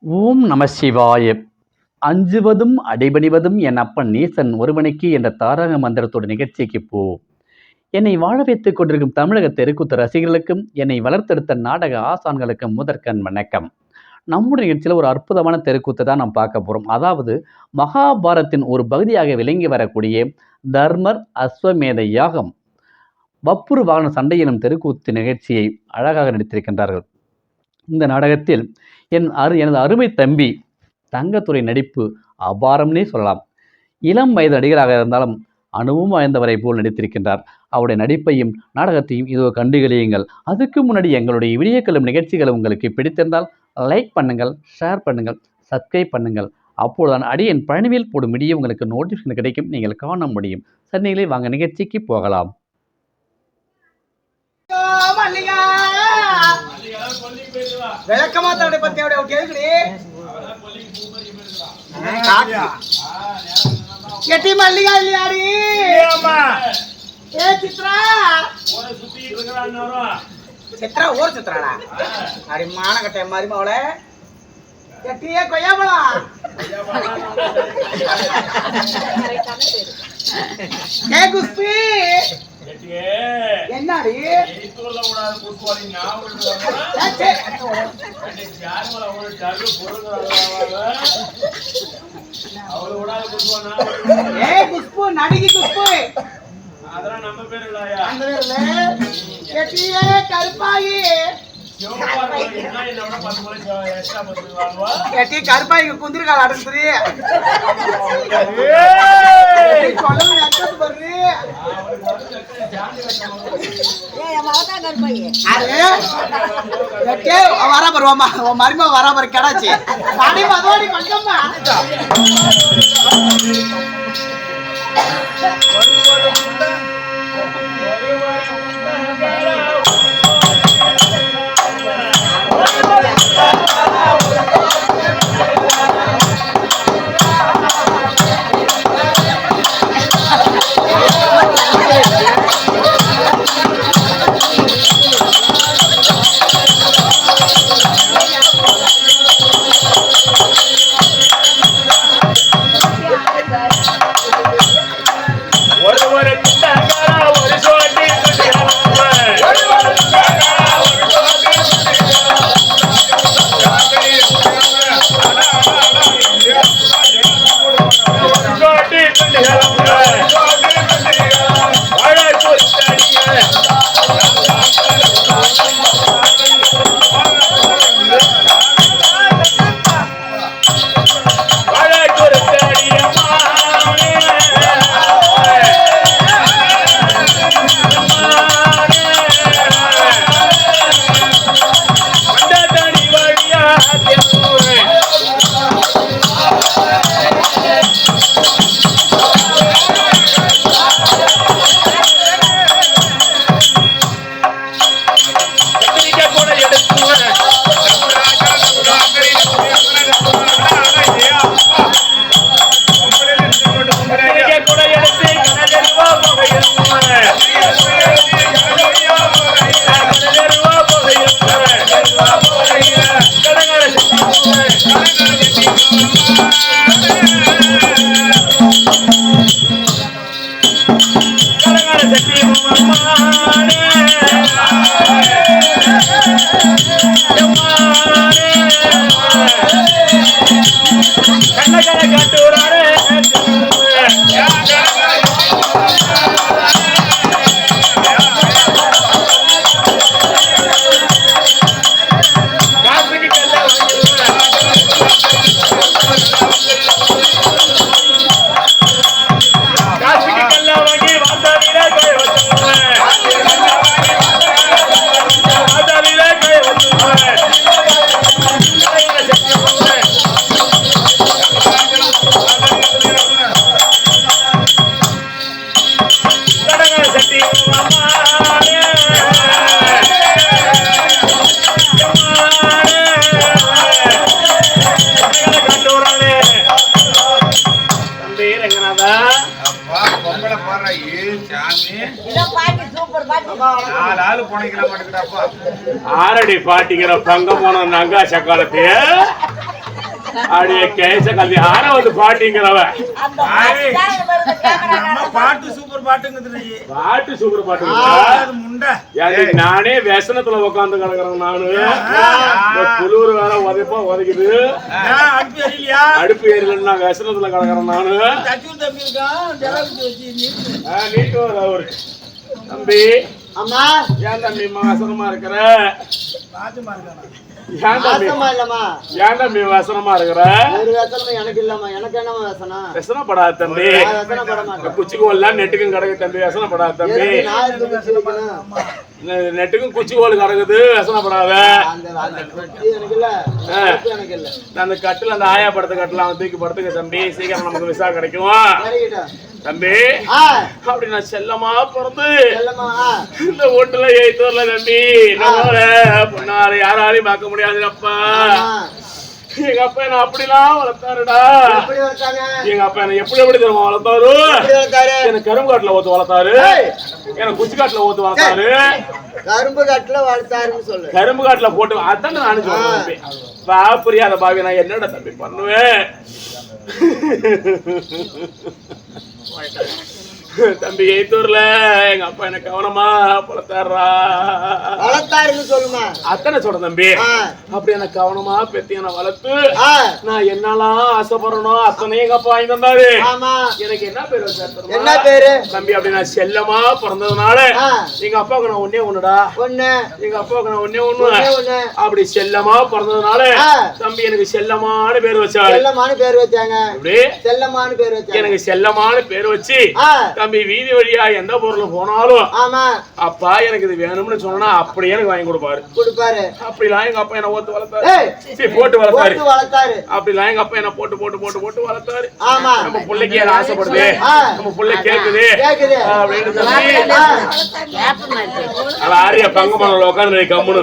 ஓம் நம சிவாய. அஞ்சுவதும் அடைபணிவதும் என் அப்பன் நீசன் ஒருவனுக்கு என்ற தாரக மந்திரத்தோட நிகழ்ச்சிக்கு போ. என்னை வாழ வைத்துக் கொண்டிருக்கும் தமிழக தெருக்கூத்து ரசிகர்களுக்கும் என்னை வளர்த்தெடுத்த நாடக ஆசான்களுக்கும் முதற்கண் வணக்கம். நம்முடைய நிகழ்ச்சியில் ஒரு அற்புதமான தெருக்கூத்தை தான் நாம் பார்க்க போகிறோம். அதாவது மகாபாரத்தின் ஒரு பகுதியாக விளங்கி வரக்கூடிய தர்மர் அஸ்வமேத யாகம் வப்புரு வாகன சண்டை எனும் தெருக்கூத்து நிகழ்ச்சியை அழகாக நடித்திருக்கின்றார்கள். இந்த நாடகத்தில் எனது அருமை தம்பி தங்கத்துறை நடிப்பு அபாரம்னே சொல்லலாம். இளம் வயது நடிகராக இருந்தாலும் அனுபவம் வாய்ந்தவரை போல் நடித்திருக்கின்றார். அவருடைய நடிப்பையும் நாடகத்தையும் இதோ கண்டுகளியுங்கள். அதுக்கு முன்னாடி எங்களுடைய வீடியோக்களும் நிகழ்ச்சிகளும் உங்களுக்கு பிடித்திருந்தால் லைக் பண்ணுங்கள், ஷேர் பண்ணுங்கள், சப்ஸ்கிரைப் பண்ணுங்கள். அப்பொழுதுதான் அடியேன் பழனிவேல் போடும் வீடியோ உங்களுக்கு நோட்டிஃபிகேஷன் கிடைக்கும், நீங்கள் காண முடியும். சரிங்களே, வாங்க நிகழ்ச்சிக்கு போகலாம். விளக்கமா தன்னுடைய பத்தி எட்டி மல்லிகா இல்லையாடி ஏ சித்ரா சித்ரா ஊர் சித்ராடா அடி மானகட்டை மாதிரி அவள எட்டியே கொய்யாப்பழம் ஏ குஸ்பி என்னடி குஷ்பு நடிகை குஷ்பு அதெல்லாம் நம்ம பேர் இல்லையா? அந்த பேர்ல எட்டியே கருப்பாயி எட்டி கருப்பாய்க்கு குந்திருக்காள் அடங்குது வரா பருவாமா மருமா வரா பாரு கடாச்சு அதோடி பங்கம்மா ஆரடி பாட்டிக்கிற பங்கம் போன நங்கா சக்காலத்தைய அப்படியே கேச கல்வி யார வந்து பாட்டிங்கிறவ பாட்டு சூப்பர் பாட்டுங்கிறது பாட்டு சூப்பர் பாட்டு முண்டை நானே व्यसனத்துல உட்கார்ந்து கிடக்குறேன் நானு குளிர் வேற உதைக்குது அடுப்பு ஏறலன்னா व्यसனத்துல கிடக்குறேன் நானு தம்பி இருக்கான் நீட்டு ஒரு தம்பி அம்மா ஏன் தம்பி வசனமா இருக்கிற பாத்துமா இருக்கானா வாசமா இல்லம்மா ஏன் தம்பி வசனமா இருக்கிற ஒரு வேசனமா எனக்கு இல்லம்மா எனக்கு என்னமா வேசனம் व्यसனப்படாத தம்பி வேசனப்பட மாட்டேன் குச்சிக்கோல்லாம் நெட்டுக்கும் கிடக்கு தம்பி व्यसனப்படாத தம்பி நான் எதுக்கு குச்சி வைக்கணும்? நெட்டுக்கும் குச்சிக்கோல் கிடக்குது व्यसனப்படாத அந்த வெட்டி எனக்கு இல்ல வெட்டி எனக்கு இல்ல அந்த கட்டுல அந்த ஆயா படத்தை கட்டலாம் தூக்கி படுத்துக்க தம்பி சீக்கிரம் நமக்கு விசா கிடைக்கும் சரிக்கிட்ட தம்பி அப்படி நான் செல்லமா பிறந்து செல்லம்மா இந்த வீட்டுல எழுத்தூர்ல தம்பி பொண்ணாரு யாராலையும் பார்க்க முடியாது அப்பா எங்க அப்பா என்ன அப்படிலாம் வளர்த்தாருடா எப்படி வச்சாங்க எங்க அப்பா என்ன எப்படி தெரியுமா வளர்த்தாரு எப்படி வச்சாரு எனக்கு கரும்பு காட்டுல ஊத்து வளர்த்தாரு எனக்கு குச்சி காட்டுல ஊத்து வளர்த்தாரு கரும்பு காட்டுல வளர்த்தாருன்னு சொல்லு கரும்பு காட்டுல போட்டு அதான் நானும் சொல்றேன் வா புரியாத பாவி நான் என்னடா தம்பி பண்ணுவேன் தம்பி எழுத்தூர்ல எங்க அப்பா என்ன கவனமா வளர்த்தாருன்னு சொல்லுமா அத்தனை சொல்றேன் தம்பி அப்படி என்ன கவனமா பெத்தி என்ன வளர்த்து நான் என்னெல்லாம் ஆசைப்படுறணும் அத்தனையும் எங்க அப்பா வாங்கி தந்தாரு எனக்கு என்ன பேரு வச்சாரு என்ன பேரு தம்பி அப்படி நான் செல்லமா பிறந்ததுனால எங்க அப்பாவுக்கு நான் ஒன்னே ஒண்ணுடா எங்க அப்பாவுக்கு நான் ஒன்னே ஒண்ணு அப்படி செல்லமா பிறந்ததுனால தம்பி எனக்கு செல்லமான பேர் வச்சாரு செல்லமான பேர் வச்சாங்க இப்படி செல்லமான பேர் வச்சாங்க எனக்கு செல்லமான பேர் வச்சு தம்பி வீதி வழியா எந்த பொருள் போனாலும் அப்பா எனக்கு இது வேணும்னு சொன்னா அப்படியே எனக்கு வாங்கி கொடுப்பாரு அப்படிலாம் எங்க அப்பா என்ன ஓத்து வளர்த்தாரு போட்டு வளர்த்தாரு அப்படிலாம் எங்க அப்பா என்ன போட்டு போட்டு போட்டு போட்டு வளர்த்தாரு நம்ம பிள்ளைக்கு அது ஆசைப்படுது நம்ம பிள்ளை கேக்குது அப்படின்னு சொல்லி அது ஆரிய பங்கமான உட்காந்து கம்முனு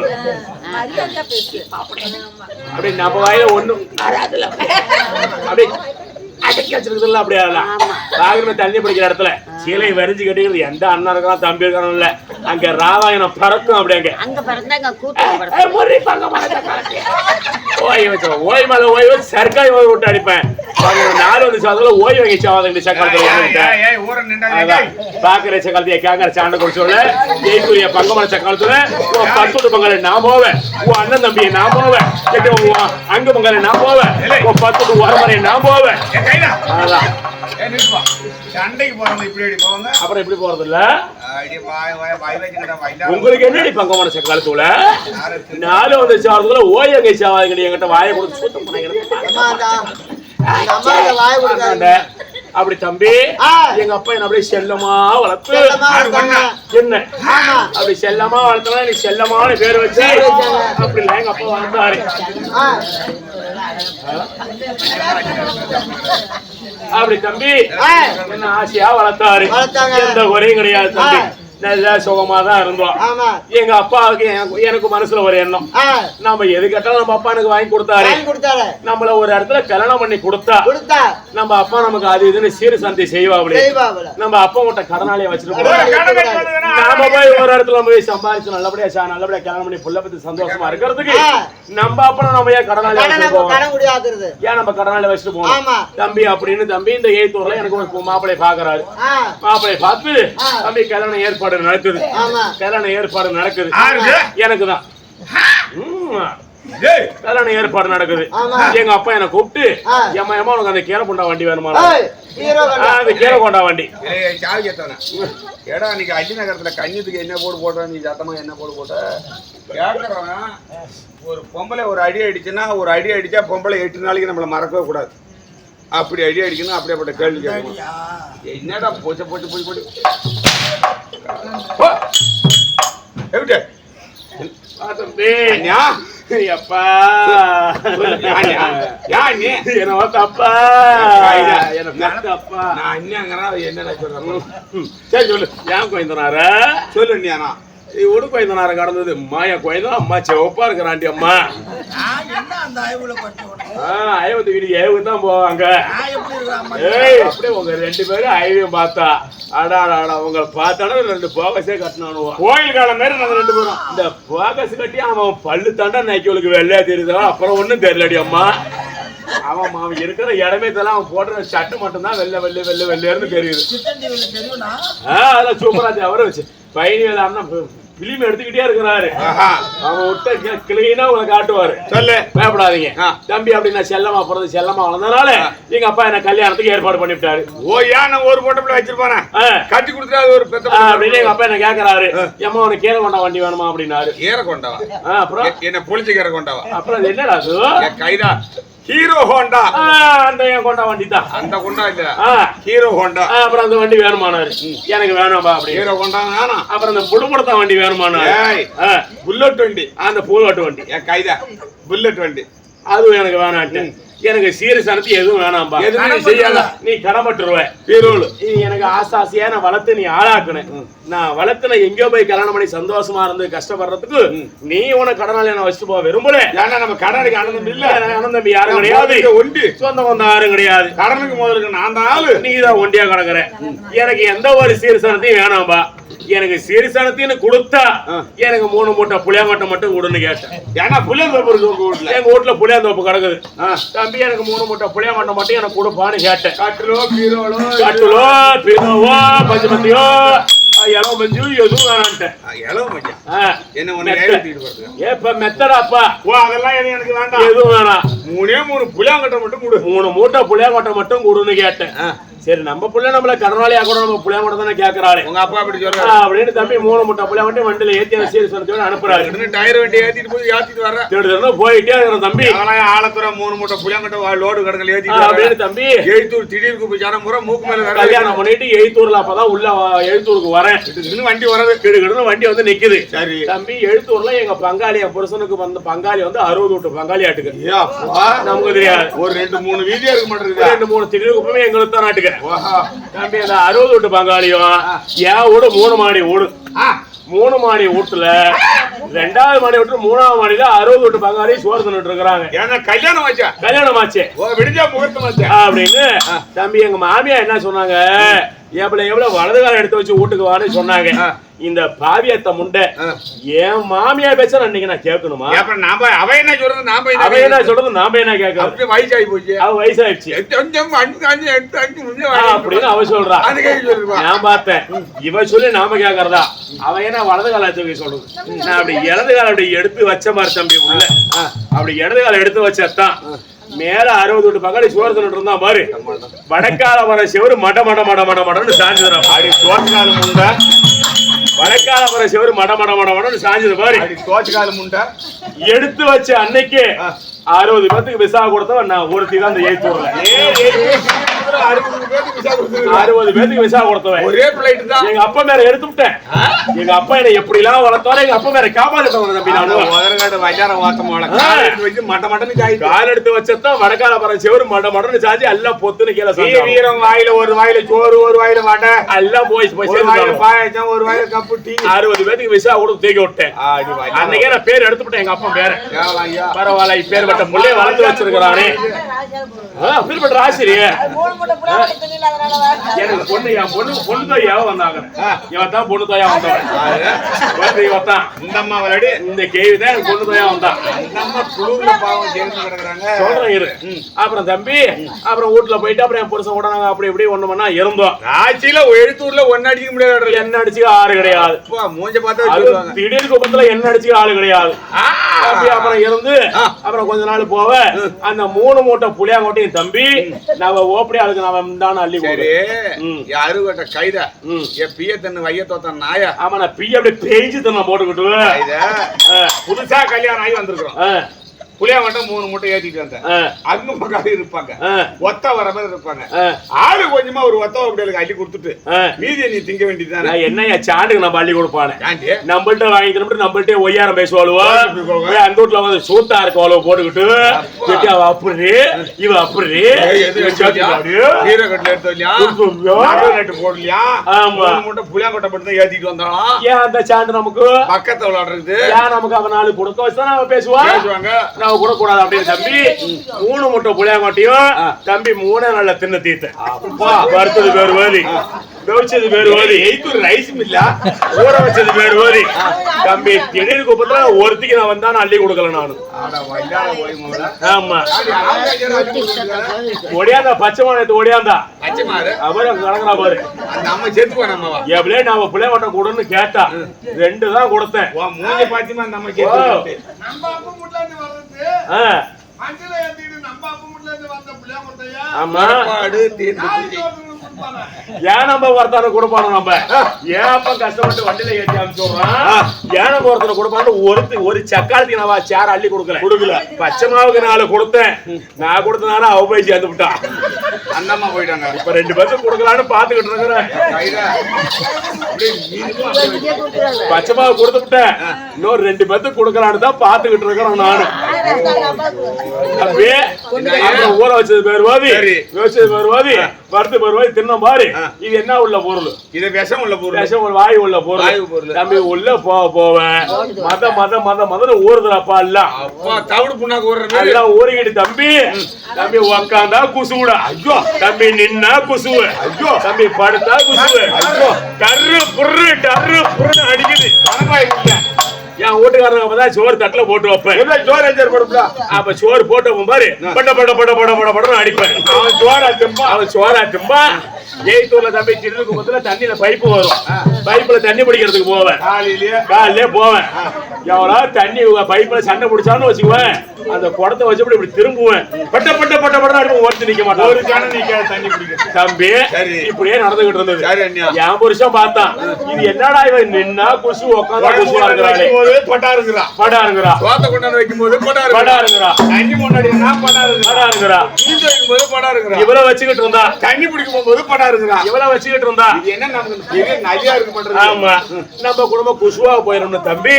அப்படி நம்ம வாயில ஒண்ணும் அப்படி அடக்கி வச்சிருக்குதுல்ல அப்படியே தண்ணி பிடிக்கிற இடத்துல சீலை வரிஞ்சு கட்டிக்கிறது எந்த அண்ணன் இருக்கலாம் தம்பி இருக்கான இல்ல அங்க ராவாயணம் பறக்கும் அப்படி ஓய் மேல ஓய் வச்சு சர்க்காரி ஓய் விட்டு அடிப்பேன் நாலு வந்து சாதத்துல ஓய் வாங்கி சாவாத சக்காலத்துல பாக்குற சக்காலத்தைய கேக்குற சாண்ட குடிச்சோட ஜெய்குரிய பங்கமான சக்காலத்துல பத்து பொங்கலை நான் போவேன் உன் அண்ணன் தம்பியை நான் போவேன் அங்க பொங்கலை நான் போவேன் பத்து வரமுறையை நான் போவேன் சண்டைக்கு போறவங்க இப்படி போவாங்க அப்புறம் எப்படி போறது இல்ல உங்களுக்கு என்னடி பங்கமான சக்காலத்துல நாலு வந்து சாதத்துல ஓய் அங்கை சாவாத கிடையாது என்கிட்ட வாயை கொடுத்து சுத்தம் பண்ண அப்படி தம்பி எங்க அப்பா என்ன அப்படியே செல்லமா வளர்த்து என்ன அப்படி செல்லமா வளர்த்தனா எனக்கு செல்லமான பேர் வச்சு அப்படி இல்ல எங்க அப்பா வளர்த்தாரு அப்படி தம்பி என்ன ஆசையா வளர்த்தாரு எந்த குறையும் கிடையாது தம்பி நல்லா சுகமா தான் இருந்தோம் எங்க அப்பாவுக்கு எனக்கு மனசுல ஒரு எண்ணம் நம்ம எது கேட்டாலும் நம்ம அப்பா எனக்கு வாங்கி கொடுத்தாரு நம்மள ஒரு இடத்துல கல்யாணம் பண்ணி கொடுத்தா நம்ம அப்பா நமக்கு அது இதுன்னு சீர் சந்தை செய்வாங்களே நம்ம அப்பா கிட்ட கடனாளியை வச்சுட்டு நாம போய் ஒரு இடத்துல போய் சம்பாதிச்சு நல்லபடியா கல்யாணம் பண்ணி புள்ள பத்தி சந்தோஷமா இருக்கிறதுக்கு நம்ம அப்பா நம்ம ஏன் கடனாளி ஏன் நம்ம கடனாளி வச்சுட்டு போவோம் தம்பி அப்படின்னு தம்பி இந்த எழுத்தூர்ல எனக்கு ஒரு மாப்பிள்ளை பாக்குறாரு மாப்பிள்ளை பார்த்து தம்பி கல்யாணம் ஏற்பாடு நடக்குது கல்யாண ஏற்பாடு நடக்குது எனக்குதான் கல்யாண ஏற்பாடு நடக்குது எங்க அப்பா என்ன கூப்பிட்டு ஏமா உனக்கு அந்த கீரை கொண்டா வண்டி வேணுமா அந்த கீரை கொண்டா வண்டி ஏடா இன்னைக்கு அஜி நகரத்துல கண்ணியத்துக்கு என்ன போடு போட்ட நீ சத்தமா என்ன போடு போட்ட கேட்கறவன் ஒரு பொம்பளை ஒரு அடி அடிச்சுன்னா ஒரு அடி அடிச்சா பொம்பளை 8 நாளைக்கு நம்மள மறக்கவே கூடாது அப்படி அடி அடிக்கணும் அப்படியேப்பட்ட கேள்வி கேட்கணும் என்னடா போச்ச போச்சு போய் போட்டு எப்படி அப்பா என்ன தப்பா அப்பா நான் என்னங்கிறேன் என்ன சொல்றேன் சரி சொல்லு ஏன் கோயந்தனார சொல்லு நீனா உடு கோயந்தனார கடந்தது அம்மா என் கோயந்தா அம்மா செவப்பா இருக்கிறாண்டி அம்மா ஐவத்து வீடு ஏவுக்கு தான் போவாங்க அப்படியே உங்க 2 பேரும் ஐவியம் பார்த்தா அடா உங்களை பார்த்தாலும் 2 போகஸே கட்டினானுவோம் கோயில் காலம் மாதிரி நாங்க 2 பேரும் இந்த போகஸ் கட்டி அவன் பல்லு தாண்டா நைக்கவளுக்கு வெள்ளையா தெரியுதா அப்புறம் ஒண்ணும் தெரியலடி அம்மா அவன் இருக்கிற இடமே தெரியல. அவன் போடுற சட்டு மட்டும் தான் வெள்ளேன்னு தெரியுது. அதெல்லாம் சூப்பரா அவரை வச்சு பயணி பிலிம் எடுத்துக்கிட்டே இருக்கிறாரு. அவன் விட்ட கிளீனா உங்களை காட்டுவாரு. சொல்லு பயப்படாதீங்க தம்பி அப்படின்னா செல்லமா பிறந்து செல்லமா வளர்ந்தனால எங்க அப்பா என்ன கல்யாணத்துக்கு ஏற்பாடு பண்ணிவிட்டாரு. ஓ ஏன் ஒரு போட்டோல வச்சிருப்பானே கட்டி கொடுத்துறாரு ஒரு பெத்த அப்படின்னு எங்க அப்பா என்ன கேக்குறாரு. ஏமா உனக்கு கீரை கொண்டா வண்டி வேணுமா அப்படின்னாரு. கீரை கொண்டாவா? அப்புறம் என்ன புளிச்ச கீரை கொண்டாவா? அப்புறம் என்னடா அது கைதா ஹீரோ ஹோண்டா. அந்த என் கொண்டா வண்டி தான். அந்த கொண்டா இல்ல ஹீரோ ஹோண்டா. அப்புறம் அந்த வண்டி வேணுமானாரு. எனக்கு வேணாம்பா அப்படி. ஹீரோ கொண்டா வேணாம். அப்புறம் அந்த புடுபடத்தா வண்டி வேணுமானாரு. புல்லட் வண்டி. அந்த பூலோட்டு வண்டி. என் கைதா புல்லட் வண்டி அதுவும் எனக்கு வேணான்ட்டு. எனக்கு சீரியஸ் அனுப்பி எதுவும் வேணாம்பா. எதுவும் செய்யல. நீ கடமைட்டுருவ. எனக்கு ஆசாசியா நான் வளர்த்து நீ ஆளாக்குனேன். நான் வளர்த்து நான் எங்கேயோ போய் கல்யாணம் பண்ணி சந்தோஷமா இருந்து கஷ்டப்படுறதுக்கு நீ உனக்கு கடனால என்ன வச்சுட்டு போக விரும்பல. ஏன்னா நம்ம கடனுக்கு ஆனந்தம் இல்ல. ஆனந்தம் யாரும் கிடையாது. ஒண்டி சொந்தம் வந்த யாரும் கிடையாது. கடனுக்கு முதலுக்கு நான் தான் ஆளு. நீ தான் ஒண்டியா கிடக்குற. எனக்கு எந்த ஒரு சீர்சனத்தையும் வேணாம்பா. எனக்கு சீர்சனத்தின்னு கொடுத்தா எனக்கு 3 மூட்டை புளியாங்கொட்டை மட்டும் கொடுன்னு கேட்டேன். ஏன்னா புளியாந்தோப்பு இருக்கு உங்க வீட்டுல. எங்க வீட்டுல புளியாந்தோப்பு கிடக்குது. தம்பி எனக்கு 3 மூட்டை புளியாங்கொட்டை மட்டும் எனக்கு கொடுப்பான்னு கேட்டேன். கட்டுலோ பீரோவோ பஞ்சமத்தியோ இளவு மஞ்சு எதுவும் வேணான்ட்டேன். இளவு மஞ்சா என்ன ஒண்ணு மெத்தடாப்பா. ஓ அதெல்லாம் எனக்கு வேண்டாம். எதுவும் வேணாம். 3 புளியாங்கொட்டை மட்டும் கொடு. 3 மூட்டை புளியாங்கொட்டை மட்டும் கொடுன்னு கேட்டேன். சரி நம்ம புள்ள நம்மள கடனாளியா கூட நம்ம புளியாங்கொட்டை தானே கேட்கறாரு. உங்க அப்பா அப்படி சொல்றாரு அப்படின்னு தம்பி 3 மூட்டை புளியாங்கொட்டை வண்டியில ஏத்தி சீர்சனத்தோட அனுப்புறாரு. டயர் வண்டி ஏத்திட்டு போய் ஏத்திட்டு வர்ற தேடுதல்னு போயிட்டே இருக்கிற தம்பி. ஆலத்துறை 3 மூட்டை புளியாங்கொட்டை லோடு கடங்கல ஏத்திட்டு அப்படின்னு தம்பி எழுத்தூர் திடீர்னு போய் ஜனம் முறை மூக்கு மேல கல்யாணம் பண்ணிட்டு எழுத்தூர்ல அப்பதான் உள்ள எழுத்தூருக்கு வரேன். வண்டி வரது கிடுகிடுன்னு வண்டி வந்து நிக்குது. சரி தம்பி எழுத்தூர்ல எங்க பங்காளி புருஷனுக்கு வந்த பங்காளி வந்து 60 வீட்டு பங்காளி ஆட்டுக்கு. நமக்கு தெரியாது. ஒரு 2-3 வீதியா இருக்க மாட்டேங்குது. 2-3 திடீர்னு எங்களுக்கு தான் நாட்டுக்கு. தம்பி அந்த 60 வீட்டு பங்காளியும் என் வீடு 3 மாடி வீடு. 3 மாடி வீட்டுல 2வது மாடி விட்டு 3வது மாடியில 60 வீட்டு பங்காளி சோறு தின்னுட்டு இருக்கிறாங்க. ஏன்னா கல்யாணம் ஆச்சு விடிஞ்சா முகூர்த்தம் ஆச்சு அப்படின்னு தம்பி எங்க மாமியா என்ன சொன்னாங்க. எவ்வளவு வலது காலம் எடுத்து வச்சு வீட்டுக்கு வான்னு சொன்னாங்க. இந்த பாவியத்த முண்டை என் மாமியா பேச அன்னைக்கு நான் கேட்கணுமா? அவ என்ன சொல்றது நாம என்ன கேட்கணும்? வயசாகி போச்சு. அவ வயசாயிடுச்சு அப்படின்னு அவ சொல்றா. நான் பார்த்தேன் இவ சொல்லி நாம கேக்குறதா. அவ என்ன வலது கால எடுத்து சொல்றது. நான் அப்படி இடது கால அப்படி எடுத்து வச்ச மாதிரி தம்பி உள்ள அப்படி இடது கால எடுத்து வச்சதான் மேல 60 வீட்டு பங்காளி சோறு தின்னுட்டு இருந்தா பாரு. வடக்கால வர சிவரு மடன்னு சாஞ்சுதுரா. அப்படி தோற்கால முண்டை வடக்கால வர சிவரு மடன்னு சாஞ்சது பாரு. தோற்கால முண்டை எடுத்து வச்ச அன்னைக்கு 60 பேத்துக்கு விசா கொடுத்தவன் நான் ஒருத்தி தான். இந்த எழுத்தூர்ல 60 பேத்துக்கு விசா கொடுத்தவன் ஒரே பிளைட் தான். எங்க அப்பா மேல எடுத்து விட்டேன். எங்க அப்பா என்ன எப்படி எல்லாம் வளர்த்தாரு. எங்க அப்பா மேல காப்பாத்திட்டவங்க தம்பி. கால் எடுத்து வச்சதான் வடக்கால வர சிவரு மடன்னு சாஞ்சி எல்லாம் பொத்துன்னு கீழே வீரம் வாயில ஒரு வாயில சோறு ஒரு வாயில வடை எல்லாம் போய் பாயசம் ஒரு வாயில கப்பு டீ 60 பேத்துக்கு விசா கொடுத்து தூக்கி விட்டேன். அன்னைக்கே நான் பேர் எடுத்து விட்டேன். எங்க அப்பா பேர பரவாயில்ல இப்பேர் பட்ட முள்ளைய வளர்த்து வச்சிருக்கிறானே. ராசிரியே எனக்கு பொண்ணு என் பொண்ணு தாயாவ வந்தாங்க. இவன் தான் பொண்ணு தாயா வந்தவன். இவத்தான் இந்த அம்மா விளையாடி இந்த கேள்விதான் எனக்கு பொண்ணு தாயா வந்தான். சொல்றேன் இரு. அப்புறம் தம்பி அப்புறம் வீட்டுல போயிட்டு அப்புறம் என் புருஷன் கூட நாங்க அப்படி இப்படி ஒண்ணு பண்ணா இருந்தோம். ஆட்சியில எழுத்தூர்ல ஒன்னு அடிக்க முடியாது. என்ன அடிச்சுக்க ஆளு கிடையாது. மூஞ்ச பார்த்தா திடீர் குப்பத்துல என்ன அடிச்சுக்க ஆளு கிடையாது. அப்புறம் இருந்து அப்புறம் கொஞ்ச நாள் போவ அந்த 3 மூட்டை புளியாங்கொட்டையும் தம்பி நாம ஓப்படி அதுக்கு நாம தான் அள்ளி யாரு கட்ட கைதா பிய தன்னு வைய தோத்த நாயா. ஆமா நான் பிய அப்படி பேஞ்சு தன்ன போட்டுக்கிட்டு புதுசா கல்யாணம் ஆகி வந்திருக்கிறோம். புளியாங்கொட்டை 3 மூட்டை ஏத்திட்டு வந்தேன். அங்கும் பக்கம் இருப்பாங்க ஒத்த வர மாதிரி இருப்பாங்க. ஆளு கொஞ்சமா ஒரு ஒத்த அப்படியே அள்ளி கொடுத்துட்டு மீதியை நீ திங்க வேண்டியதுதானே. என்ன சாண்டுக்கு நம்ம அள்ளி கொடுப்பானே நம்மள்ட்ட வாங்கி தந்துட்டு நம்மள்ட்ட ஒய்யாரம் பேசுவாளுவோ. அந்த வீட்டுல வந்து சூத்தா இருக்கவாளோ போட்டுக்கிட்டு அவ அப்படி இவ அப்படி கீரைக்கட்டுல எடுத்து போடலையா. மூட்டை புளியாங்கொட்டை மட்டும் தான் ஏத்திட்டு வந்தாலும் ஏன் அந்த சாண்டு நமக்கு பக்கத்தை விளையாடுறது ஏன் நமக்கு அவன் நாலு கொடுக்க வச்சுதான் அவ பேசுவாங்க. சாவு கூட கூடாது அப்படின்னு தம்பி 3 முட்டை புளியாங்கொட்டையும் தம்பி 3 நாள்ல தின்னு தீர்த்தேன். வறுத்தது வேறு வேலி, வெச்சது வேறு வேலி, ரைஸும் இல்ல, ஊற வச்சது வேறு வேலி. தம்பி திடீர் குப்பத்துல ஒருத்திக்கு நான் வந்தா அள்ளி கொடுக்கல நானு. ஆமா ஒடியாந்தா பச்சை மாநிலத்து ஒடியாந்தா அவரு அங்க நடக்கிறா பாரு. நம்ம சேர்த்துக்கோ நம்ம எப்படியே நாம பிள்ளை வட்டம் கூடன்னு கேட்டா 2 தான் கொடுத்தேன். மூஞ்சி பாத்திமா நம்ம கேட்டு ஆமா ஏன் நம்ம ஒருத்தனை கொடுப்பானோ நம்ம ஏன் அப்ப கஷ்டப்பட்டு வண்டியில ஏற்றி அனுப்பிச்சுடுறான். ஏன் நம்ம ஒருத்தனை கொடுப்பான்னு ஒரு சக்காலத்துக்கு நான் சேர அள்ளி கொடுக்கல. பச்சை மாவுக்கு 4 கொடுத்தேன். நான் கொடுத்தனால அவ போய் சேர்ந்து விட்டான். அண்ணம்மா போயிட்டாங்க. இப்ப 2 பேருக்கு கொடுக்கலான்னு பாத்துக்கிட்டு இருக்கிறேன். பச்சை மாவு கொடுத்து விட்டேன். இன்னொரு 2 பேருக்கு கொடுக்கலான்னு தான் பாத்துக்கிட்டு இருக்கிறேன் நானு. அப்படியே ஊற வச்சது பேருவாதி, வச்சது பேருவாதி, வறுத்து பேருவாதி தின்ன மாதிரி. இது என்ன உள்ள பொருள்? இது விஷம் உள்ள பொருள், விஷம் வாயு உள்ள பொருள். தம்பி உள்ள போவேன் மத ஊறுதுலப்பா எல்லாம். தவிடு புண்ணாக்கு ஊறுறது எல்லாம் ஊறிக்கிட்டு தம்பி உக்காந்தா குசுடா, ஐயோ தம்பி நின்னா குசுவு, ஐயோ தம்பி படுத்தா குசுவு, ஐயோ டர்ரு புர்ரு அடிக்குது. என் வீட்டுக்காரங்க அப்பதான் சோறு தட்டுல போட்டு வைப்பேன். அப்ப சோறு போட்டு வைப்பேன் பாரு, பட்ட பட பட பட பட படன்னு அடிப்பேன். அவன் சோறா திம்பா. ஜெயித்தூர்ல தம்பி சிறு குப்பத்துல தண்ணியில பைப்பு வரும். பைப்புல தண்ணி பிடிக்கிறதுக்கு போவேன். காலையிலே போவேன். எவ்வளோ தண்ணி பைப்புல சண்டை பிடிச்சான்னு வச்சுக்குவேன். அந்த குடத்தை வச்சு இப்படி திரும்புவேன். பட்ட பட்ட பட்ட படம் அடிப்பேன். ஓட்டு நிக்க மாட்டேன். ஒரு ஜனம் நிக்க தண்ணி பிடிக்க தம்பி இப்படியே நடந்துகிட்டு இருந்தது. என் புருஷன் பார்த்தான், இது என்னடா இவன் நின்னா குசு உட்காந்தா குசுவா இருக்கிறாளே, பட்டா இருக்கிறா சோத்தை கொண்டாந்து வைக்கும் போது படா இருக்கிறா, தண்ணி முன்னாடி படா இருக்கிறா, படா இருக்கிறா, இவ்வளவு வச்சுக்கிட்டு இருந்தா தண்ணி பிடிக்கும் போது படா இருக்கிறா, இவ்வளவு வச்சுக்கிட்டு இருந்தா என்ன நமக்கு நிறையா இருக்கு பண்றது. ஆமா நம்ம குடும்பம் குசுவா போயிடும் தம்பி.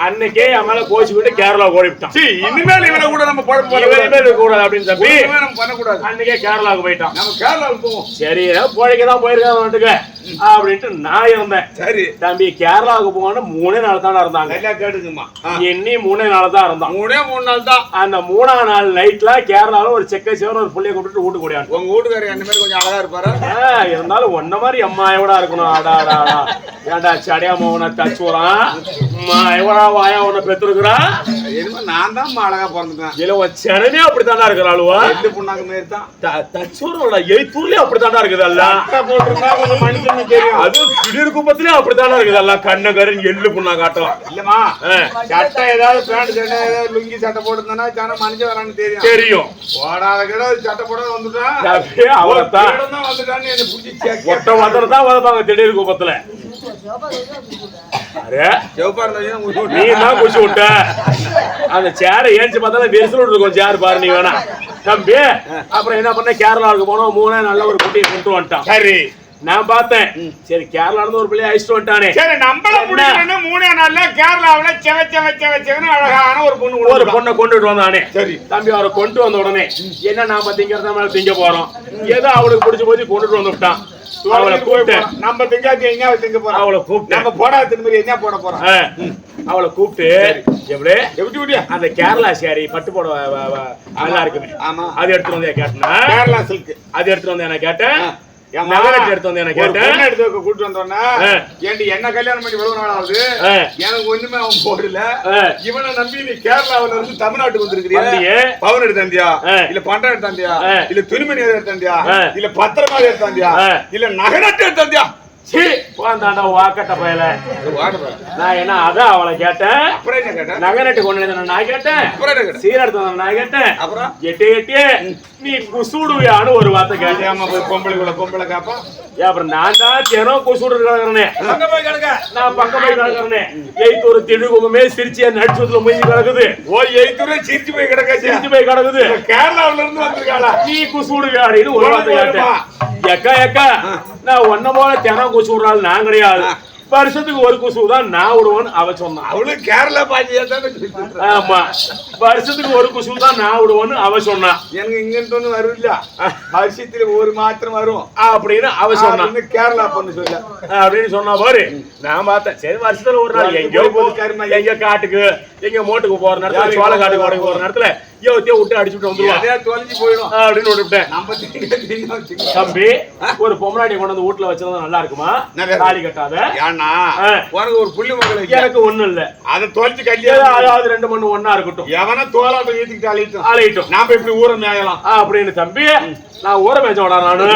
அன்னைக்கே என் மேல கோச்சுக்கிட்டு கேரளா ஓடிவிட்டான். இனிமேல் இவனை கூட நம்ம கூடாது அப்படின்னு தம்பி நம்ம பண்ணக்கூடாது. அன்னைக்கே கேரளாவுக்கு போயிட்டான். நம்ம கேரளாவுக்கு போவோம். சரி போழைக்குதான் போயிருக்காங்க அப்படின்ட்டு நான் இருந்தேன். சரி தம்பி கேரளாவுக்கு போகணும் 3 நாள் தான் இருந்தாங்க. கேட்டுக்குமா இன்னி 3 நாள் தான் இருந்தான். 3 நாள் தான். அந்த 3ஆம் நாள் நைட்ல கேரளால ஒரு செக்கை சேவன் ஒரு புள்ளைய கூப்பிட்டு வீட்டுக்கு ஓடியான். உங்க வீட்டுக்காரர் என்ன மாதிரி கொஞ்சம் அழகா இருப்பாரு. இருந்தாலும் ஒன்ன மாதிரி அம்மாயோட இருக்கணும். ஆடா ஏன்டா சடையா மோன தச்சுறான் எவடா வாயா உன்னை பெற்றுருக்குறா. நான் தான் அழகா பிறந்துட்டேன். இல்ல செனமே அப்படித்தாண்டா இருக்கிறாளுவா. எந்த புண்ணாக்கு மாரி தான் தச்சூரோட எழுத்தூர்லயே அப்படித்தாண்டா இருக்குது. எல்லாம் போட்டிருந்தா கொஞ்சம் மனுஷன் தெரியும். அதுவும் திடீர் குப்பத்திலே அப்படித்தாண்டா இருக்குது. எல்லாம் கண்ணகரன் எள்ளு புண்ணா காட்டும். இல்லமா சட்டை ஏதாவது பேண்ட் சட்டை ஏதாவது லுங்கி சட்டை போட்டுருந்தானா ஜனம் மனுஷன் வரான்னு தெரியும். போடாத கிட்ட சட்டை போட வந்துட்டான். அவர்தான் வந்துட்டான்னு என்ன புடிச்சு ஒட்ட வந்துட்டு தான் வளர்ப்பாங்க திடீர் குப்பத்துல. நீ தான் குச்சி விட்ட அந்த சேரை ஏஞ்சி பார்த்தாலும் வெரிசல் இருக்கும். சேர் பாரு நீ வேணா தம்பி. அப்புறம் என்ன பண்ண கேரளாவுக்கு போனோம். 3 நல்ல ஒரு குட்டியை கொண்டு வந்துட்டான். சரி நான் பார்த்தேன். சரி கேரளால இருந்து ஒரு பிள்ளைய அழைச்சிட்டு வந்துட்டானே. சரி நம்மள முடியலன்னு 3 நாள்ல கேரளாவுல செவச்சவன்னு அழகான ஒரு பொண்ணை கொண்டுட்டு வந்தானே. சரி தம்பி அவரை கொண்டு வந்த உடனே என்ன நாம திங்கிறத மேல திங்க போறோம். ஏதோ அவளுக்கு பிடிச்சு போச்சு கொண்டுட்டு வந்து விட்டான். அவளை கூப்பிட்டு நம்ம திங்காத்தி எங்க திங்க போறோம். அவளை கூப்பிட்டு நம்ம போடாத திரும்பி என்ன போட போறோம். அவளை கூப்பிட்டு எப்படி அந்த கேரளா சாரி பட்டு போட நல்லா இருக்குமே. ஆமா அது எடுத்துட்டு வந்தே கேட்டேன்னா கேரளா சில்க் அது எடுத்துட்டு வந்தேன். நான் கேட்டேன் எடுத்து வந்து கேட்டேன். எடுத்து கூட்டு வந்தோன்னா ஏண்டி என்ன கல்யாணம் பண்ணி எவ்வளவு நாள் ஆகுது. எனக்கு ஒண்ணுமே அவன் போடல. இவனை நம்பி நீ கேரளாவில இருந்து தமிழ்நாட்டுக்கு வந்திருக்கிறியா. பவன் எடுத்தாந்தியா இல்ல பண்டம் எடுத்தாந்தியா இல்ல துணிமணி எடுத்தாந்தியா இல்ல பத்திரமா எடுத்தாந்தியா இல்ல நகரத்தை எடுத்தாந்தியா. வாக்கட்ட பயல நான் என்ன அதான் அவளை கேட்டேன். நகரட்டு கொண்டு நான் கேட்டேன். சீரடுத்த நான் கேட்டேன். அப்புறம் எட்டு நீ குசுடுவியான்னு ஒரு வார்த்தை கேட்டேன். பொம்பளை காப்பா. அப்புறம் நான் தான் தினம் குசுடு கிடக்குறேனே. நான் பக்கம் போய் கிடக்குறேனே. எய்த்தூர் திடுகுமே சிரிச்சியா நடிச்சதுல மூஞ்சி கிடக்குது. எய்த்தூரே சிரிச்சு போய் கிடக்குது. கேரளாவில இருந்து வந்திருக்காளா நீ குசுடுவியாடின்னு ஒரு வார்த்தை கேட்டேன். எக்கா நான் ஒன்ன போல தினம் குசு விடுறாள் நான் கிடையாது. வருஷத்துக்கு ஒரு குசு தான் நான் விடுவேன்னு அவ சொன்னான். அவளும் கேரளா பாட்டியா தானே. ஆமா, வருஷத்துக்கு ஒரு குசு தான் நான் விடுவேன்னு அவ சொன்னா. எனக்கு இங்கிருந்து ஒண்ணு வரும் இல்ல, வருஷத்துல ஒரு மாத்திரம் வரும் அப்படின்னு அவ சொன்னா. கேரளா பொண்ணு சொல்ல அப்படின்னு சொன்னா பாரு. நான் பார்த்தேன், சரி வருஷத்துல ஒரு நாள் எங்கேயோ போது, எங்க காட்டுக்கு எங்க மோட்டுக்கு போற நேரத்துல, சோள காட்டுக்கு உடனே போற நேரத்துல யோத்தியா விட்டு அடிச்சுட்டு வந்துருவான், தொலைஞ்சு போயிடும் அப்படின்னு விட்டுவிட்டேன். தம்பி, ஒரு பொம்மநாட்டி கொண்டு வந்து வீட்டுல வச்சது நல்லா இருக்குமா? தாலி கட்டாத. ஏன்னா உனக்கு ஒரு புள்ளி மகள், எனக்கு ஒண்ணும் இல்ல, அதை தொலைச்சு கல்யாணம் அதாவது 2 மணி ஒண்ணா இருக்கட்டும், எவனா தோலாட்ட வீட்டுக்கிட்டு அழையிட்டோம், நாம இப்படி ஊரை மேயலாம் அப்படின்னு. தம்பி, நான் ஊரை மேய்ச்சோடா நானு,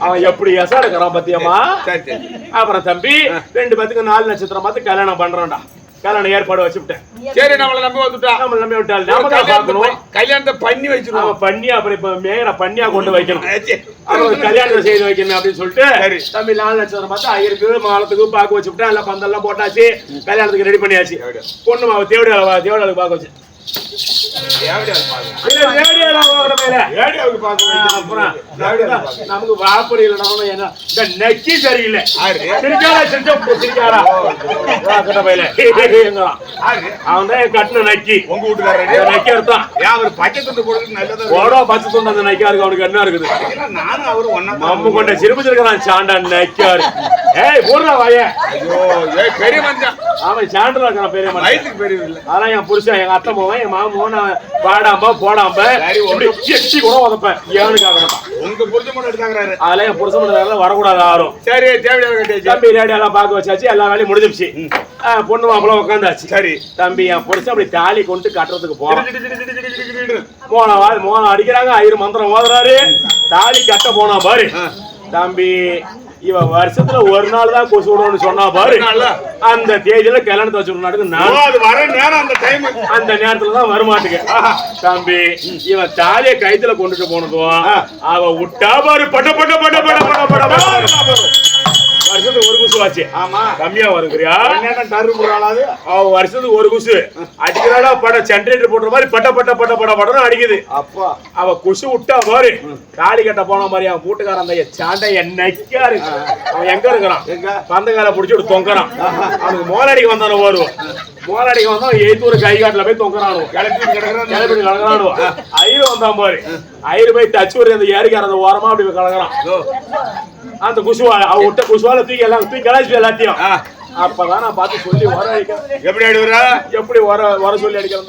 அவன் எப்படி எசா எடுக்கிறான் பத்தியம்மா. அப்புறம் தம்பி, 2 பேத்துக்கு 4 நட்சத்திரம் பார்த்து கல்யாணம் பண்றோம்டா. கல்யாணம் ஏற்பாடு வச்சுட்டேன். சரி, நம்மள நம்பி வந்துட்டா, நம்ம நம்பி விட்டால் நாம தான் பார்க்கணும். கல்யாணத்தை பண்ணி வச்சிருவோம். பண்ணி அப்புறம் இப்ப மேயரை பண்ணியா கொண்டு வைக்கணும், அப்புறம் கல்யாணத்தை செய்து வைக்கணும் அப்படின்னு சொல்லிட்டு தம்பி 4 லட்சம் பார்த்து ஐயருக்கு மாலத்துக்கு பாக்க வச்சுட்டேன். எல்லாம் பந்தெல்லாம் போட்டாச்சு, கல்யாணத்துக்கு ரெடி பண்ணியாச்சு. பொண்ணு மாவு தேவடாளுக்கு பாக்க வச்சு நமக்கு வாப்படி இல்ல, நெக்கி சரியில்லை. அவன் தான் கட்டின நக்கி, உங்க வீட்டுக்காரர் நக்கி எடுத்தான். பச்சை துண்டு போடுறது நல்லதா, பச்சை துண்டு அந்த நக்கியா இருக்கு, அவனுக்கு என்ன இருக்குது? நானும் அவரும் ஒன்னா நம்ம கொண்ட சிறுபிச்சிருக்கான் சாண்டா நக்கியாரு. ஏய் போடுறா வாய, பெரிய மனுஷன் அவன் சாண்டா இருக்கான், பெரிய மனுஷன் பெரிய இல்ல. அதான் என் புருஷன், எங்க அத்தை போவேன், என் மாமன் போவேன், பாடாம்ப போடாம்ப எட்டி கூட உதப்பேன். ஏனுக்காக உங்க புருஷன் மட்டும் எடுத்தாங்கிறாரு, அதெல்லாம் என் புருஷன் மட்டும் வரக்கூடாது யாரும். சரி, தேவையான கட்டியாச்சு. தம்பி ரேடியெல்லாம் பார்க்க வச்சாச்சு, எல்லா வேலையும் முடிஞ்சிருச்சு. பொண்ணு மாப்பிள்ள உட்காந்தாச்சு. சரி தம்பி, என் புருஷன் அப்படி தாலி கொண்டு கட்டுறதுக்கு போனோம். மோனம் அடிக்கிறாங்க, 1000 மந்திரம் ஓதுறாரு, தாலி கட்ட போனா பாரு. தம்பி, இவன் வருஷத்துல ஒரு நாள் தான் கொசு விடணும்னு சொன்னா பாரு. அந்த தேதியில கல்யாணத்தை வச்சுருக்கு, அந்த நேரத்துல தான் வருமாட்டுக்கு. தம்பி, இவன் தாலியை கைத்துல கொண்டுட்டு போனதும் அவ விட்டா பாரு, பட்ட பட்ட பட்ட பட்ட பட்ட பட்ட வருஷத்துக்கு ஒரு குசு ஆச்சு. ஆமா, கம்மியா வருங்கிறியா? வருஷத்துக்கு ஒரு குசு அடிக்கிறாடா, பட சென்ட்ரேட்டர் போடுற மாதிரி பட்ட பட்ட பட்ட பட படம் அடிக்குது. அப்பா, அவ குசு விட்டா பாரு, தாலி கட்ட போன மாதிரி. அவன் கூட்டுக்காரன் அந்த சாண்டை என்னைக்கா இருக்கு, அவன் எங்க இருக்கிறான், பந்தக்கால புடிச்சுட்டு தொங்குறான். அவனுக்கு மோலடிக்கு வந்தானு வருவோம், மோலடிக்கு வந்தா எய்த்தூர் கைகாட்டுல போய் தொங்குறானு, கிளப்பி கலக்கிறானு. 1000 வந்தான் பாரு, 1000 போய் தச்சு அந்த ஏரிக்கார அந்த ஓரமா அப்படி கலக்குறான். அந்த குசுவால அவ விட்ட குசுவால தூக்கி எல்லாம் தூக்கி கலாச்சி எல்லாத்தையும். அப்பதான் நான் பார்த்து சொல்லி வர அடிக்கிறேன். எப்படி அடிக்கிறா, எப்படி வர சொல்லி அடிக்கிறேன்.